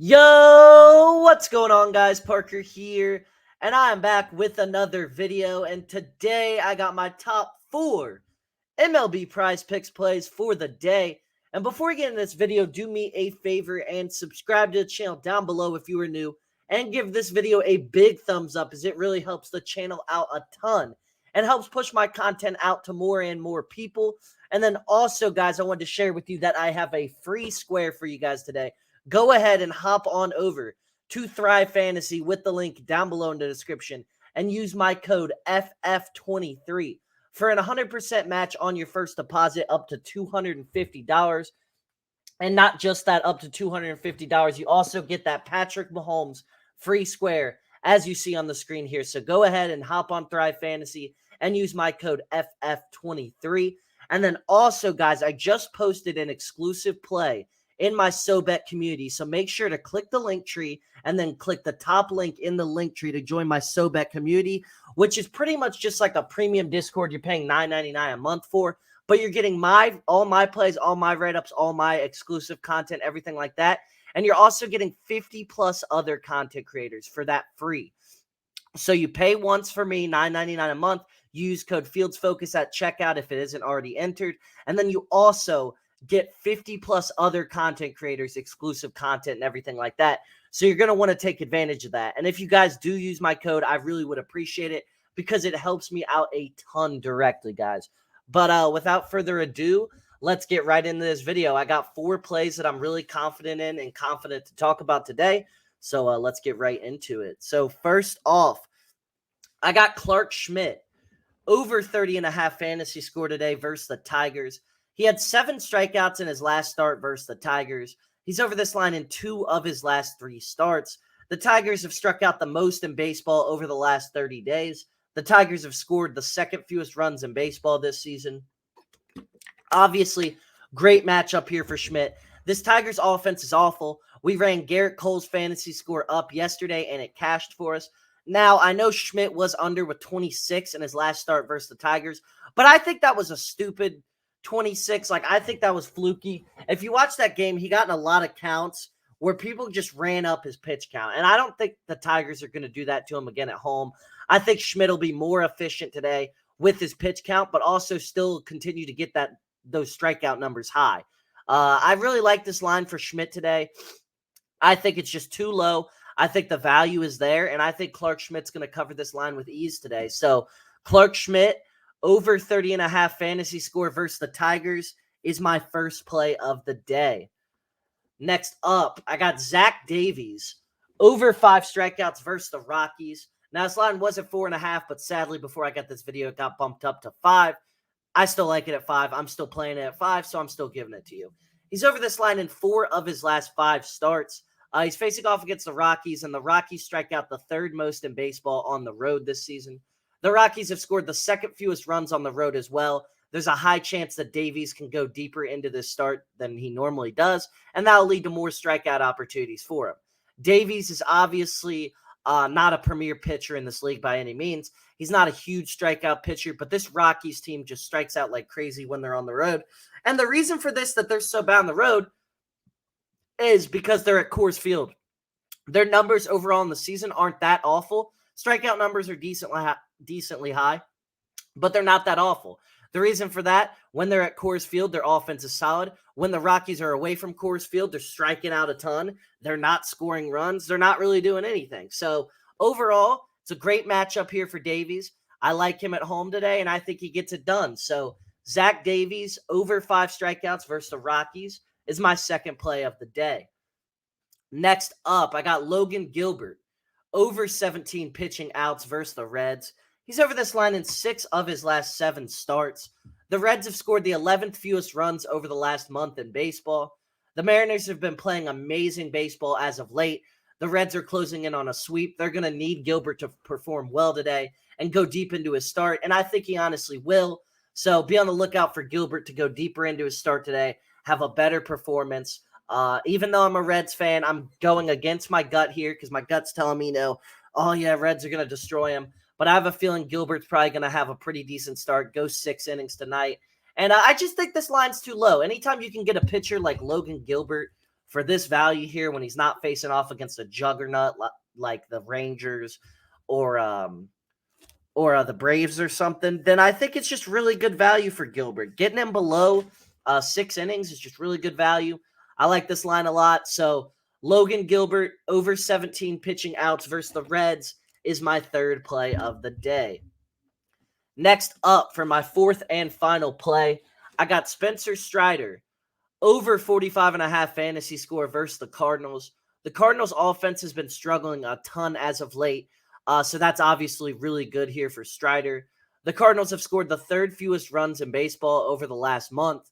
Yo, what's going on, guys? Parker here, and I'm back with another video. And today I got my top 4 MLB Prize Picks plays for the day. And before we get into this video, do me a favor and subscribe to the channel down below if you are new, and give this video a big thumbs up, as it really helps the channel out a ton and helps push my content out to more and more people. And then also, guys, I wanted to share with you that I have a free square for you guys today. Go ahead and hop on over to Thrive Fantasy with the link down below in the description and use my code FF23 for an 100% match on your first deposit up to $250. And not just that, up to $250, you also get that Patrick Mahomes free square, as you see on the screen here. So go ahead and hop on Thrive Fantasy and use my code FF23. And then also, guys, I just posted an exclusive play in my SoBet community. So make sure to click the link tree and then click the top link in the link tree to join my SoBet community, which is pretty much just like a premium Discord you're paying $9.99 a month for. But you're getting all my plays, all my write-ups, all my exclusive content, everything like that. And you're also getting 50 plus other content creators for that free. So you pay once for me, $9.99 a month. Use code FIELDSFOCUS at checkout if it isn't already entered. And then you also get 50 plus other content creators, exclusive content, and everything like that. So you're going to want to take advantage of that. And if you guys do use my code, I really would appreciate it, because it helps me out a ton directly, guys. But without further ado, let's get right into this video. I got 4 plays that I'm really confident in and confident to talk about today. So let's get right into it. So first off, I got Clark Schmidt over 30.5 fantasy score today versus the Tigers. He had 7 strikeouts in his last start versus the Tigers. He's over this line in 2 of his last 3 starts. The Tigers have struck out the most in baseball over the last 30 days. The Tigers have scored the second fewest runs in baseball this season. Obviously, great matchup here for Schmidt. This Tigers offense is awful. We ran Garrett Cole's fantasy score up yesterday, and it cashed for us. Now, I know Schmidt was under with 26 in his last start versus the Tigers, but I think that was a stupid 26. Like, I think that was fluky. If you watch that game, he got in a lot of counts where people just ran up his pitch count. And I don't think the Tigers are going to do that to him again at home. I think Schmidt will be more efficient today with his pitch count, but also still continue to get those strikeout numbers high. I really like this line for Schmidt today. I think it's just too low. I think the value is there, and I think Clark Schmidt's going to cover this line with ease today. So Clark Schmidt over 30.5 fantasy score versus the Tigers is my first play of the day. Next up, I got Zach Davies over 5 strikeouts versus the Rockies. Now, this line was at 4.5, but sadly, before I got this video, it got bumped up to 5. I still like it at 5. I'm still playing it at 5, so I'm still giving it to you. He's over this line in 4 of his last 5 starts. He's facing off against the Rockies, and the Rockies strike out the 3rd most in baseball on the road this season. The Rockies have scored the 2nd fewest runs on the road as well. There's a high chance that Davies can go deeper into this start than he normally does, and that'll lead to more strikeout opportunities for him. Davies is obviously not a premier pitcher in this league by any means. He's not a huge strikeout pitcher, but this Rockies team just strikes out like crazy when they're on the road. And the reason for this, that they're so bad on the road, is because they're at Coors Field. Their numbers overall in the season aren't that awful. Strikeout numbers are decently high, but they're not that awful. The reason for that, when they're at Coors Field, their offense is solid. When the Rockies are away from Coors Field, they're striking out a ton. They're not scoring runs. They're not really doing anything. So overall, it's a great matchup here for Davies. I like him at home today, and I think he gets it done. So Zach Davies over 5 strikeouts versus the Rockies is my second play of the day. Next up, I got Logan Gilbert over 17 pitching outs versus the Reds. He's over this line in 6 of his last 7 starts. The Reds have scored the 11th fewest runs over the last month in baseball. The Mariners have been playing amazing baseball as of late. The Reds are closing in on a sweep. They're going to need Gilbert to perform well today and go deep into his start, and I think he honestly will. So be on the lookout for Gilbert to go deeper into his start today, have a better performance. Even though I'm a Reds fan, I'm going against my gut here because my gut's telling me, oh yeah, Reds are going to destroy him. But I have a feeling Gilbert's probably going to have a pretty decent start, go 6 innings tonight. And I just think this line's too low. Anytime you can get a pitcher like Logan Gilbert for this value here when he's not facing off against a juggernaut like the Rangers or the Braves or something, then I think it's just really good value for Gilbert. Getting him below 6 innings is just really good value. I like this line a lot. So Logan Gilbert over 17 pitching outs versus the Reds is my third play of the day. Next up for my fourth and final play, I got Spencer Strider over 45.5 fantasy score versus the Cardinals. The Cardinals offense has been struggling a ton as of late, so that's obviously really good here for Strider. The Cardinals have scored the third fewest runs in baseball over the last month.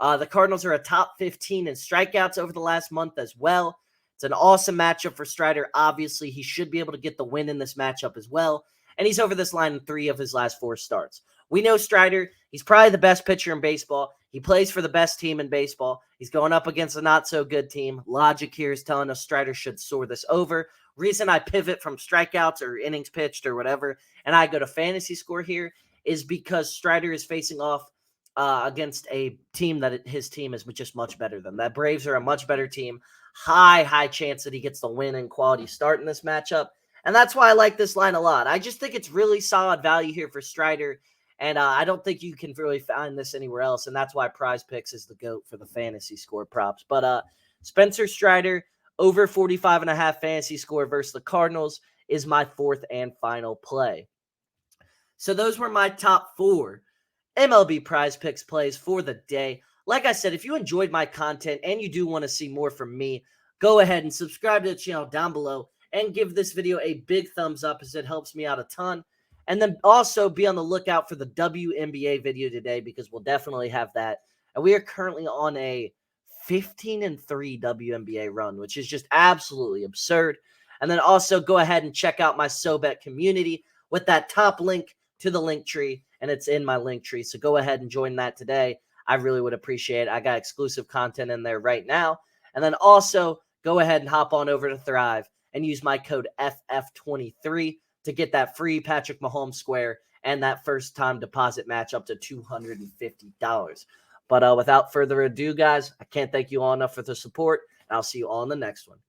The Cardinals are a top 15 in strikeouts over the last month as well. It's an awesome matchup for Strider. Obviously, he should be able to get the win in this matchup as well. And he's over this line in 3 of his last 4 starts. We know Strider, he's probably the best pitcher in baseball. He plays for the best team in baseball. He's going up against a not-so-good team. Logic here is telling us Strider should soar this over. Reason I pivot from strikeouts or innings pitched or whatever, and I go to fantasy score here, is because Strider is facing off against a team that his team is just much better than. That Braves are a much better team. High chance that he gets the win and quality start in this matchup. And that's why I like this line a lot. I just think it's really solid value here for Strider. And I don't think you can really find this anywhere else. And that's why PrizePicks is the GOAT for the fantasy score props. But Spencer Strider, over 45.5 fantasy score versus the Cardinals, is my fourth and final play. So those were my top 4 MLB PrizePicks plays for the day. Like I said, if you enjoyed my content and you do want to see more from me, go ahead and subscribe to the channel down below and give this video a big thumbs up as it helps me out a ton. And then also be on the lookout for the WNBA video today because we'll definitely have that. And we are currently on a 15-3 WNBA run, which is just absolutely absurd. And then also go ahead and check out my SoBet community with that top link to the link tree, and it's in my link tree. So go ahead and join that today. I really would appreciate it. I got exclusive content in there right now. And then also go ahead and hop on over to Thrive and use my code FF23 to get that free Patrick Mahomes square and that first-time deposit match up to $250. But without further ado, guys, I can't thank you all enough for the support, and I'll see you all in the next one.